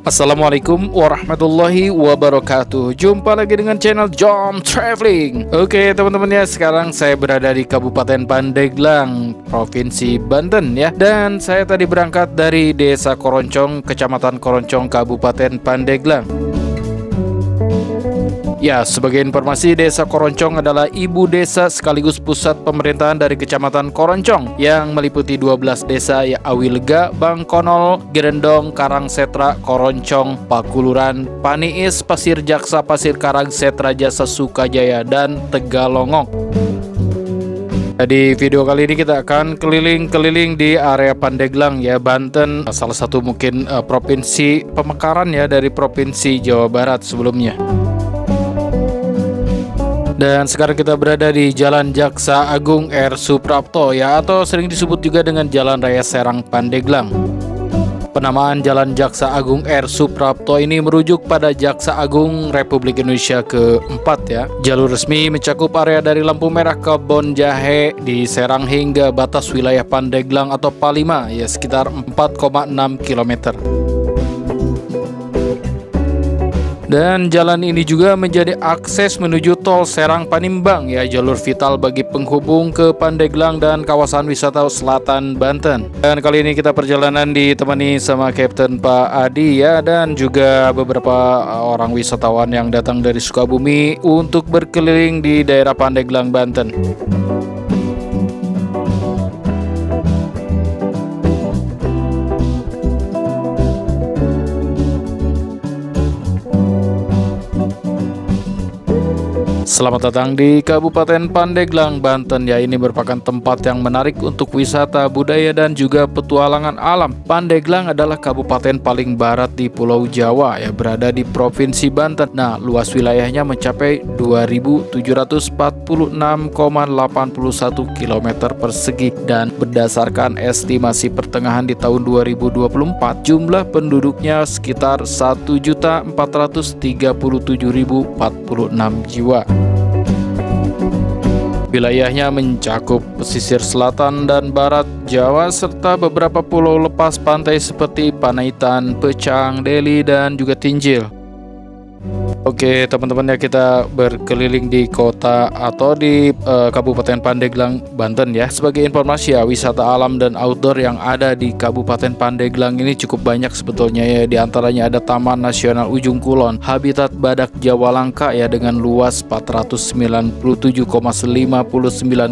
Assalamualaikum warahmatullahi wabarakatuh. Jumpa lagi dengan channel Jom Traveling. Oke teman-teman ya, sekarang saya berada di Kabupaten Pandeglang, Provinsi Banten ya. Dan saya tadi berangkat dari Desa Koroncong, Kecamatan Koroncong, Kabupaten Pandeglang. Ya, sebagai informasi, Desa Koroncong adalah ibu desa sekaligus pusat pemerintahan dari Kecamatan Koroncong yang meliputi 12 desa ya, Awilega, Bangkonol, Gerendong, Karangsetra, Koroncong, Pakuluran, Paniis, Pasir Jaksa, Pasir Karangsetra, Jasa Sukajaya, dan Tegalongok. Di video kali ini kita akan keliling-keliling di area Pandeglang ya, Banten, salah satu mungkin provinsi pemekaran ya dari provinsi Jawa Barat sebelumnya. Dan sekarang kita berada di Jalan Jaksa Agung R. Suprapto ya, atau sering disebut juga dengan Jalan Raya Serang Pandeglang. Penamaan Jalan Jaksa Agung R. Suprapto ini merujuk pada Jaksa Agung Republik Indonesia keempat ya. Jalur resmi mencakup area dari lampu merah Kebon Jahe di Serang hingga batas wilayah Pandeglang atau Palima ya, sekitar 4,6 km. Dan jalan ini juga menjadi akses menuju tol Serang Panimbang ya, jalur vital bagi penghubung ke Pandeglang dan kawasan wisata selatan Banten. Dan kali ini kita perjalanan ditemani sama Kapten Pak Adi ya, dan juga beberapa orang wisatawan yang datang dari Sukabumi untuk berkeliling di daerah Pandeglang, Banten. Selamat datang di Kabupaten Pandeglang, Banten ya. Ini merupakan tempat yang menarik untuk wisata budaya dan juga petualangan alam. Pandeglang adalah kabupaten paling barat di Pulau Jawa ya, berada di Provinsi Banten. Nah, luas wilayahnya mencapai 2.746,81 km persegi, dan berdasarkan estimasi pertengahan di tahun 2024, jumlah penduduknya sekitar 1.437.046 jiwa. Wilayahnya mencakup pesisir selatan dan barat Jawa serta beberapa pulau lepas pantai seperti Panaitan, Pecang, Deli, dan juga Tinjil. Oke teman-teman ya, kita berkeliling di kota atau di Kabupaten Pandeglang, Banten ya. Sebagai informasi ya, wisata alam dan outdoor yang ada di Kabupaten Pandeglang ini cukup banyak sebetulnya ya. Di antaranya ada Taman Nasional Ujung Kulon, habitat badak Jawa langka ya, dengan luas 497,59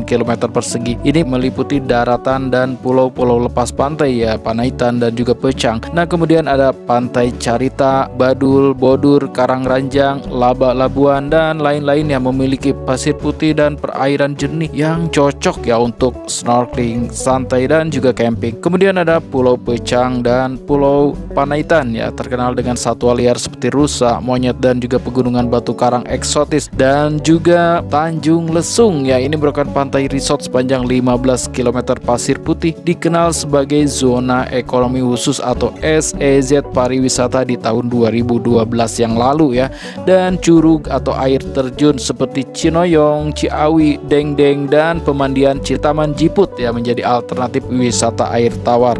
km persegi. Ini meliputi daratan dan pulau-pulau lepas pantai ya, Panaitan dan juga Pecang. Nah, kemudian ada Pantai Carita, Badul, Bodur, Karangranjang, Laba Labuan, dan lain-lain yang memiliki pasir putih dan perairan jernih yang cocok ya untuk snorkeling, santai, dan juga camping. Kemudian ada Pulau Pecang dan Pulau Panaitan ya, terkenal dengan satwa liar seperti rusa, monyet, dan juga pegunungan batu karang eksotis. Dan juga Tanjung Lesung ya, ini merupakan pantai resort sepanjang 15 km pasir putih, dikenal sebagai zona ekonomi khusus atau SEZ pariwisata di tahun 2012 yang lalu ya. Dan curug atau air terjun seperti Cinoyong, Ciawi, Dengdeng, dan pemandian Citaman Jiput ya menjadi alternatif wisata air tawar.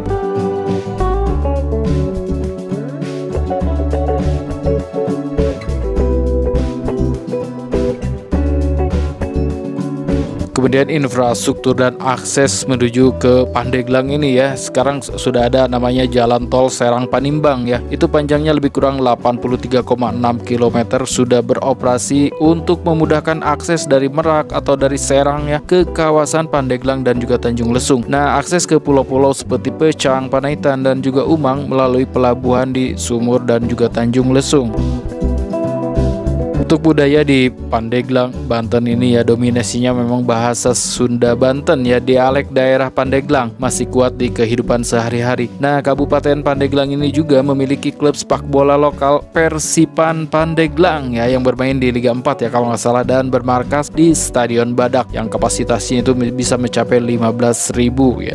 Kemudian infrastruktur dan akses menuju ke Pandeglang ini ya, sekarang sudah ada namanya Jalan Tol Serang Panimbang ya. Itu panjangnya lebih kurang 83,6 km, sudah beroperasi untuk memudahkan akses dari Merak atau dari Serang ya ke kawasan Pandeglang dan juga Tanjung Lesung. Nah, akses ke pulau-pulau seperti Pecang, Panaitan, dan juga Umang melalui pelabuhan di Sumur dan juga Tanjung Lesung. Untuk budaya di Pandeglang, Banten ini ya, dominasinya memang bahasa Sunda Banten ya, dialek daerah Pandeglang masih kuat di kehidupan sehari-hari. Nah, Kabupaten Pandeglang ini juga memiliki klub sepak bola lokal Persipan Pandeglang ya, yang bermain di Liga 4 ya kalau nggak salah, dan bermarkas di Stadion Badak yang kapasitasnya itu bisa mencapai 15.000 ya.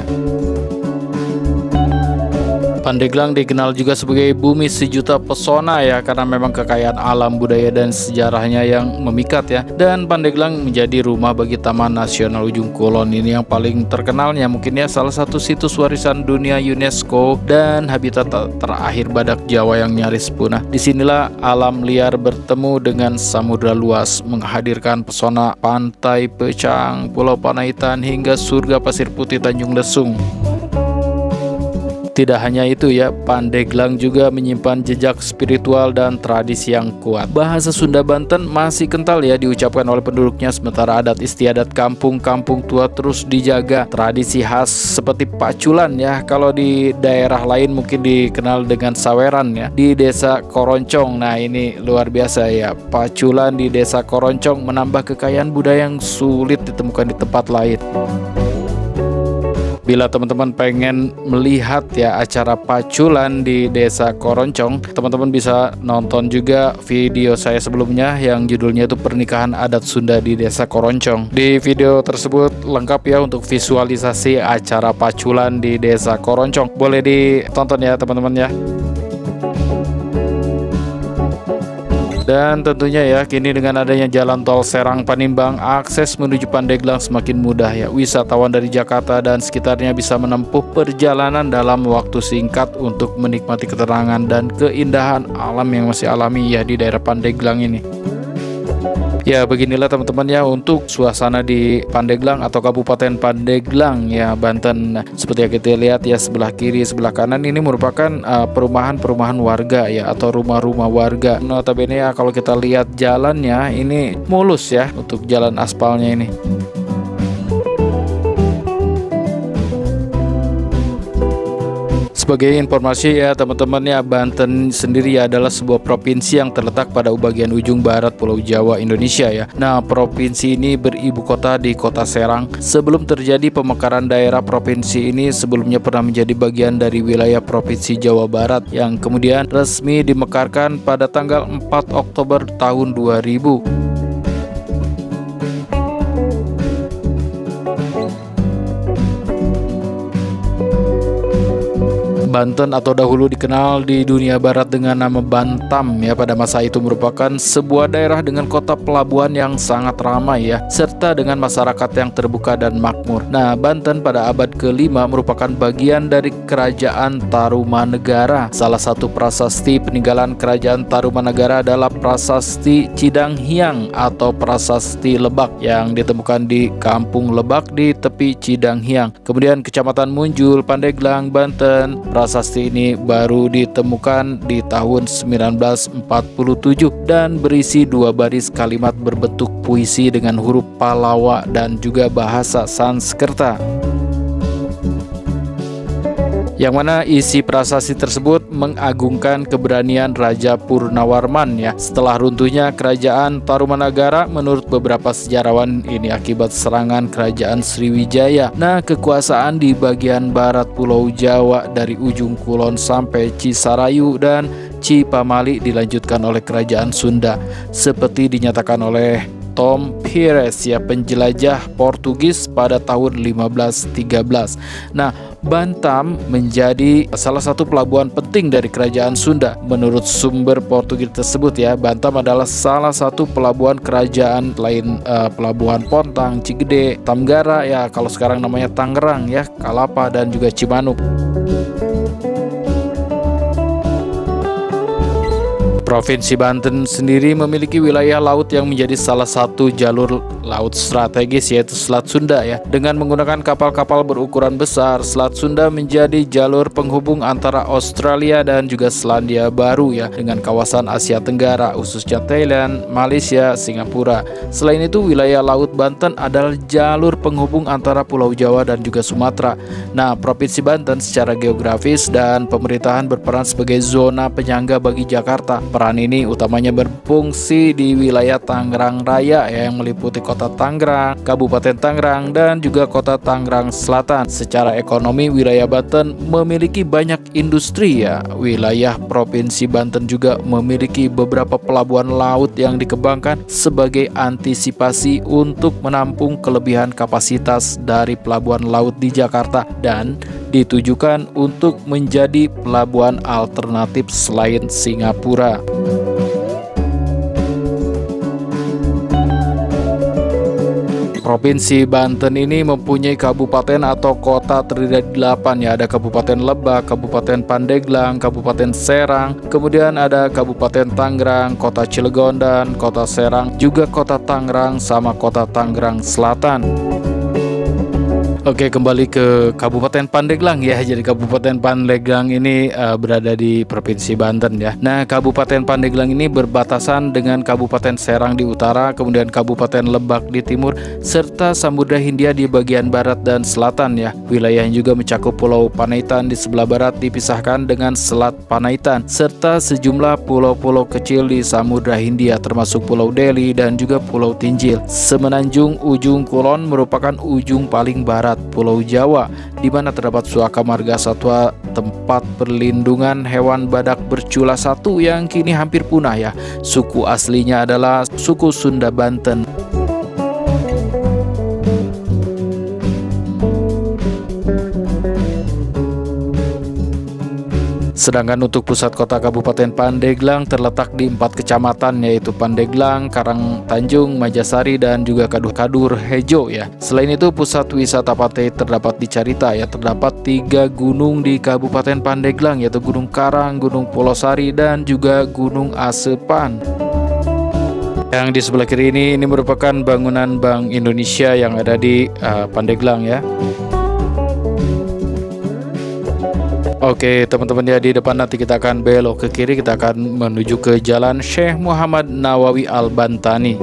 Pandeglang dikenal juga sebagai bumi sejuta pesona ya, karena memang kekayaan alam, budaya dan sejarahnya yang memikat ya. Dan Pandeglang menjadi rumah bagi Taman Nasional Ujung Kulon ini yang paling terkenalnya mungkin ya, salah satu situs warisan dunia UNESCO dan habitat terakhir badak Jawa yang nyaris punah. Disinilah alam liar bertemu dengan samudra luas, menghadirkan pesona pantai Pecang, Pulau Panaitan hingga surga pasir putih Tanjung Lesung. Tidak hanya itu ya, Pandeglang juga menyimpan jejak spiritual dan tradisi yang kuat. Bahasa Sunda Banten masih kental ya diucapkan oleh penduduknya, sementara adat istiadat kampung-kampung tua terus dijaga. Tradisi khas seperti paculan ya, kalau di daerah lain mungkin dikenal dengan saweran ya, di desa Koroncong. Nah ini luar biasa ya, paculan di desa Koroncong menambah kekayaan budaya yang sulit ditemukan di tempat lain. Bila teman-teman pengen melihat ya acara paculan di desa Koroncong, teman-teman bisa nonton juga video saya sebelumnya yang judulnya itu Pernikahan Adat Sunda di Desa Koroncong. Di video tersebut lengkap ya untuk visualisasi acara paculan di Desa Koroncong. Boleh ditonton ya teman-teman ya. Dan tentunya ya, kini dengan adanya jalan tol Serang Panimbang, akses menuju Pandeglang semakin mudah ya. Wisatawan dari Jakarta dan sekitarnya bisa menempuh perjalanan dalam waktu singkat untuk menikmati keterangan dan keindahan alam yang masih alami ya di daerah Pandeglang ini. Ya beginilah teman-teman ya untuk suasana di Pandeglang atau Kabupaten Pandeglang ya, Banten. Seperti yang kita lihat ya, sebelah kiri sebelah kanan ini merupakan perumahan-perumahan warga ya, atau rumah-rumah warga. Notabene ya kalau kita lihat jalannya ini mulus ya untuk jalan aspalnya ini. Sebagai informasi ya teman-teman ya, Banten sendiri adalah sebuah provinsi yang terletak pada bagian ujung barat Pulau Jawa, Indonesia ya. Nah, provinsi ini beribu kota di kota Serang. Sebelum terjadi pemekaran daerah, provinsi ini sebelumnya pernah menjadi bagian dari wilayah Provinsi Jawa Barat yang kemudian resmi dimekarkan pada tanggal 4 Oktober tahun 2000. Banten atau dahulu dikenal di dunia barat dengan nama Bantam ya, pada masa itu merupakan sebuah daerah dengan kota pelabuhan yang sangat ramai ya, serta dengan masyarakat yang terbuka dan makmur. Nah, Banten pada abad ke-5 merupakan bagian dari Kerajaan Tarumanegara. Salah satu prasasti peninggalan Kerajaan Tarumanegara adalah Prasasti Cidanghiang atau Prasasti Lebak yang ditemukan di Kampung Lebak di tepi Cidanghiang. Kemudian Kecamatan Munjul, Pandeglang, Banten. Prasasti ini baru ditemukan di tahun 1947 dan berisi 2 baris kalimat berbentuk puisi dengan huruf Palawa dan juga bahasa Sanskerta. Yang mana isi prasasti tersebut mengagungkan keberanian Raja Purnawarman ya. Setelah runtuhnya Kerajaan Tarumanagara, menurut beberapa sejarawan ini akibat serangan Kerajaan Sriwijaya. Nah, kekuasaan di bagian barat Pulau Jawa dari ujung Kulon sampai Cisarayu dan Cipamali dilanjutkan oleh Kerajaan Sunda, seperti dinyatakan oleh Tom Pires ya, penjelajah Portugis pada tahun 1513. Nah, Bantam menjadi salah satu pelabuhan penting dari Kerajaan Sunda. Menurut sumber Portugis tersebut ya, Bantam adalah salah satu pelabuhan kerajaan lain pelabuhan Pontang, Cigede, Tamgara ya, kalau sekarang namanya Tangerang ya, Kalapa dan juga Cimanuk. Provinsi Banten sendiri memiliki wilayah laut yang menjadi salah satu jalur laut strategis, yaitu Selat Sunda ya. Dengan menggunakan kapal-kapal berukuran besar, Selat Sunda menjadi jalur penghubung antara Australia dan juga Selandia Baru ya, dengan kawasan Asia Tenggara khususnya Thailand, Malaysia, Singapura. Selain itu, wilayah laut Banten adalah jalur penghubung antara Pulau Jawa dan juga Sumatera. Nah, Provinsi Banten secara geografis dan pemerintahan berperan sebagai zona penyangga bagi Jakarta. Peran ini utamanya berfungsi di wilayah Tangerang Raya ya, yang meliputi Kota Tangerang, Kabupaten Tangerang, dan juga Kota Tangerang Selatan. Secara ekonomi, wilayah Banten memiliki banyak industri ya. Wilayah Provinsi Banten juga memiliki beberapa pelabuhan laut yang dikembangkan sebagai antisipasi untuk menampung kelebihan kapasitas dari pelabuhan laut di Jakarta dan ditujukan untuk menjadi pelabuhan alternatif selain Singapura. Provinsi Banten ini mempunyai kabupaten atau kota terdiri dari 8 ya. Ada Kabupaten Lebak, Kabupaten Pandeglang, Kabupaten Serang, kemudian ada Kabupaten Tangerang, Kota Cilegon, dan Kota Serang, juga Kota Tangerang sama Kota Tangerang Selatan. Oke, kembali ke Kabupaten Pandeglang ya. Jadi Kabupaten Pandeglang ini berada di Provinsi Banten ya. Nah, Kabupaten Pandeglang ini berbatasan dengan Kabupaten Serang di utara, kemudian Kabupaten Lebak di timur, serta Samudra Hindia di bagian barat dan selatan ya. Wilayahnya juga mencakup Pulau Panaitan di sebelah barat dipisahkan dengan Selat Panaitan, serta sejumlah pulau-pulau kecil di Samudra Hindia termasuk Pulau Deli dan juga Pulau Tinjil. Semenanjung ujung kulon merupakan ujung paling barat Pulau Jawa, di mana terdapat Suaka Marga Satwa, tempat perlindungan hewan badak bercula satu yang kini hampir punah ya. Suku aslinya adalah suku Sunda Banten. Sedangkan untuk pusat kota Kabupaten Pandeglang terletak di 4 kecamatan yaitu Pandeglang, Karangtanjung, Majasari, dan juga Kadur Hejo ya. Selain itu pusat wisata pantai terdapat di Carita ya. Terdapat 3 gunung di Kabupaten Pandeglang yaitu Gunung Karang, Gunung Polosari, dan juga Gunung Asepan. Yang di sebelah kiri ini merupakan bangunan Bank Indonesia yang ada di Pandeglang ya. Oke teman-teman ya, di depan nanti kita akan belok ke kiri, kita akan menuju ke Jalan Syekh Muhammad Nawawi Al-Bantani.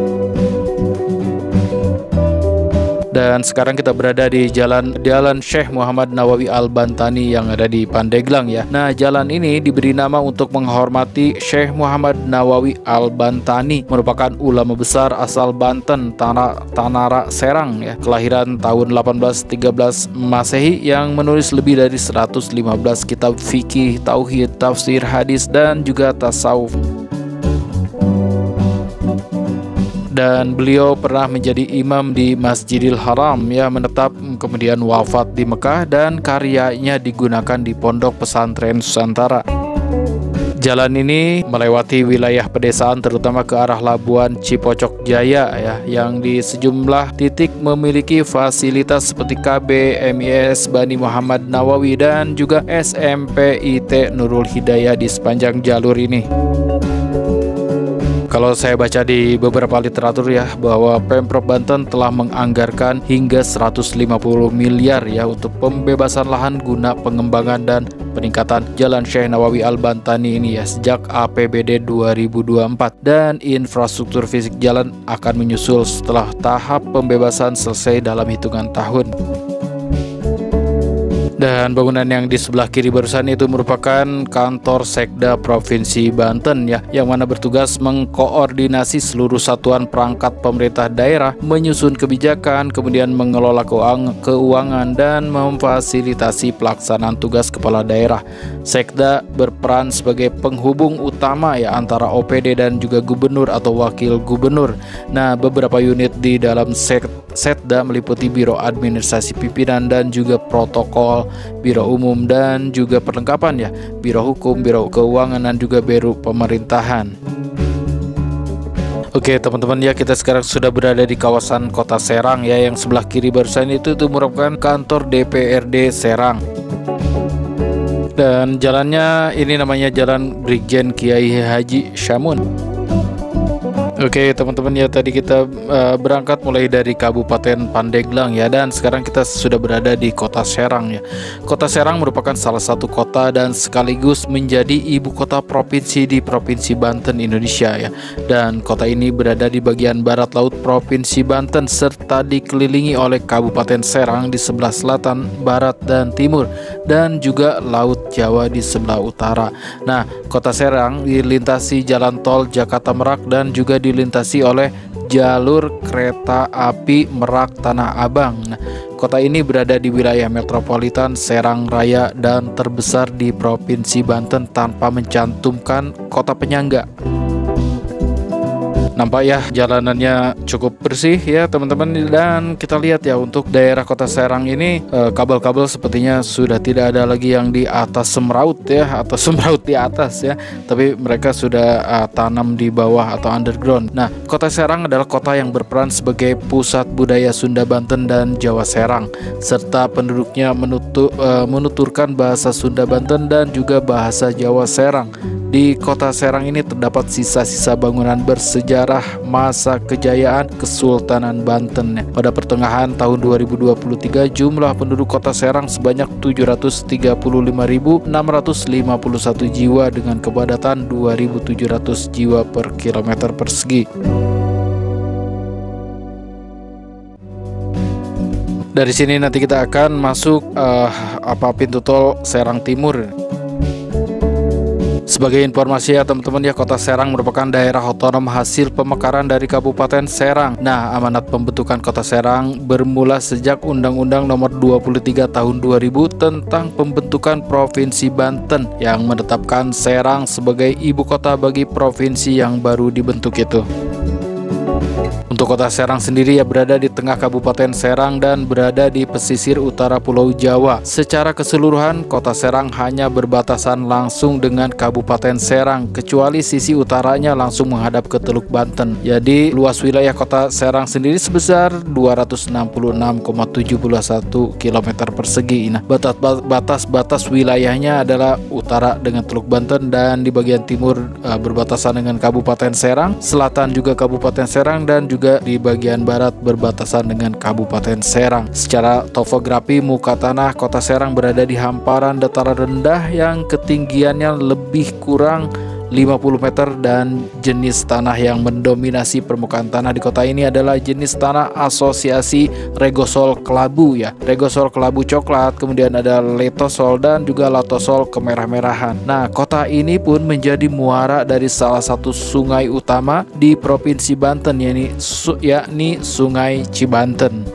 Dan sekarang kita berada di Jalan Syekh Muhammad Nawawi Al-Bantani yang ada di Pandeglang ya. Nah, jalan ini diberi nama untuk menghormati Syekh Muhammad Nawawi Al-Bantani, merupakan ulama besar asal Banten, Tanara Serang ya. Kelahiran tahun 1813 Masehi yang menulis lebih dari 115 kitab fikih, tauhid, tafsir, hadis, dan juga tasawuf. Dan beliau pernah menjadi imam di Masjidil Haram ya, menetap kemudian wafat di Mekah, dan karyanya digunakan di Pondok Pesantren Nusantara. Jalan ini melewati wilayah pedesaan terutama ke arah Labuan Cipocok Jaya ya, yang di sejumlah titik memiliki fasilitas seperti KB, MIS Bani Muhammad Nawawi, dan juga SMPIT Nurul Hidayah di sepanjang jalur ini. Kalau saya baca di beberapa literatur ya, bahwa Pemprov Banten telah menganggarkan hingga 150 miliar ya untuk pembebasan lahan guna pengembangan dan peningkatan Jalan Syekh Nawawi Al-Bantani ini ya sejak APBD 2024, dan infrastruktur fisik jalan akan menyusul setelah tahap pembebasan selesai dalam hitungan tahun. Dan bangunan yang di sebelah kiri barusan itu merupakan kantor Sekda Provinsi Banten ya, yang mana bertugas mengkoordinasi seluruh satuan perangkat pemerintah daerah, menyusun kebijakan, kemudian mengelola keuangan, dan memfasilitasi pelaksanaan tugas kepala daerah. Sekda berperan sebagai penghubung utama ya antara OPD dan juga gubernur atau wakil gubernur. Nah, beberapa unit di dalam Sekda meliputi Biro Administrasi Pimpinan dan juga Protokol, Biro Umum, dan juga perlengkapan ya, Biro Hukum, Biro Keuangan, dan juga Biro Pemerintahan. Oke teman-teman ya, kita sekarang sudah berada di kawasan Kota Serang ya, yang sebelah kiri barusan itu merupakan kantor DPRD Serang. Dan jalannya ini namanya Jalan Brigjen Kiai Haji Syamun. Oke teman-teman ya, tadi kita berangkat mulai dari Kabupaten Pandeglang ya, dan sekarang kita sudah berada di Kota Serang ya. Kota Serang merupakan salah satu kota dan sekaligus menjadi ibu kota provinsi di Provinsi Banten, Indonesia ya. Dan kota ini berada di bagian barat laut Provinsi Banten serta dikelilingi oleh Kabupaten Serang di sebelah selatan, barat, dan timur, dan juga Laut Jawa di sebelah utara. Nah, Kota Serang dilintasi jalan tol Jakarta Merak dan juga dilintasi oleh jalur kereta api Merak Tanah Abang. Nah, kota ini berada di wilayah metropolitan Serang Raya dan terbesar di Provinsi Banten tanpa mencantumkan kota penyangga. Nampak ya jalanannya cukup bersih ya teman-teman, dan kita lihat ya untuk daerah kota Serang ini kabel-kabel sepertinya sudah tidak ada lagi yang di atas semraut ya, atau semraut di atas ya, tapi mereka sudah tanam di bawah atau underground. Nah, kota Serang adalah kota yang berperan sebagai pusat budaya Sunda, Banten, dan Jawa Serang, serta penduduknya menuturkan bahasa Sunda Banten dan juga bahasa Jawa Serang. Di kota Serang ini terdapat sisa-sisa bangunan bersejarah masa kejayaan Kesultanan Banten. Pada pertengahan tahun 2023, jumlah penduduk kota Serang sebanyak 735.651 jiwa dengan kepadatan 2.700 jiwa per kilometer persegi. Dari sini nanti kita akan masuk pintu tol Serang Timur. Sebagai informasi ya teman-teman ya, kota Serang merupakan daerah otonom hasil pemekaran dari Kabupaten Serang. Nah, amanat pembentukan kota Serang bermula sejak Undang-Undang Nomor 23 Tahun 2000 tentang pembentukan Provinsi Banten yang menetapkan Serang sebagai ibu kota bagi provinsi yang baru dibentuk itu. Untuk kota Serang sendiri ya berada di tengah Kabupaten Serang dan berada di pesisir utara Pulau Jawa. Secara keseluruhan, kota Serang hanya berbatasan langsung dengan Kabupaten Serang, kecuali sisi utaranya langsung menghadap ke Teluk Banten. Jadi luas wilayah kota Serang sendiri sebesar 266,71 km persegi. Nah, batas wilayahnya adalah utara dengan Teluk Banten, dan di bagian timur berbatasan dengan Kabupaten Serang, selatan juga Kabupaten Serang, dan juga di bagian barat berbatasan dengan Kabupaten Serang. Secara topografi muka tanah, kota Serang berada di hamparan dataran rendah yang ketinggiannya lebih kurang 50 meter, dan jenis tanah yang mendominasi permukaan tanah di kota ini adalah jenis tanah asosiasi regosol kelabu ya. Regosol kelabu coklat, kemudian ada letosol dan juga latosol kemerah-merahan. Nah, kota ini pun menjadi muara dari salah satu sungai utama di Provinsi Banten, yakni Sungai Cibanten.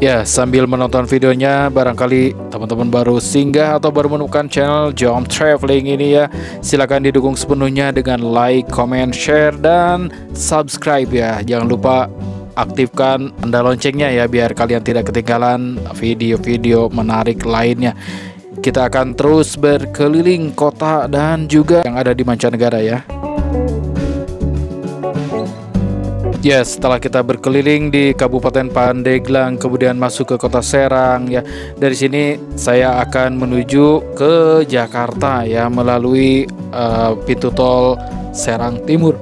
Ya, sambil menonton videonya, barangkali teman-teman baru singgah atau baru menemukan channel Jom Traveling ini ya, silakan didukung sepenuhnya dengan like, comment, share, dan subscribe ya. Jangan lupa aktifkan tanda loncengnya ya, biar kalian tidak ketinggalan video-video menarik lainnya. Kita akan terus berkeliling kota dan juga yang ada di mancanegara ya. Ya, setelah kita berkeliling di Kabupaten Pandeglang, kemudian masuk ke kota Serang ya. Dari sini saya akan menuju ke Jakarta ya, melalui pintu tol Serang Timur.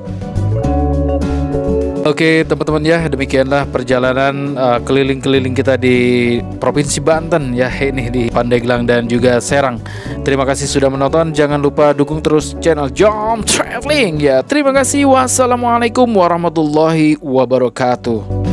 Oke teman-teman ya, demikianlah perjalanan keliling-keliling kita di Provinsi Banten ya, ini di Pandeglang dan juga Serang. Terima kasih sudah menonton, jangan lupa dukung terus channel Jom Traveling ya. Terima kasih, wassalamualaikum warahmatullahi wabarakatuh.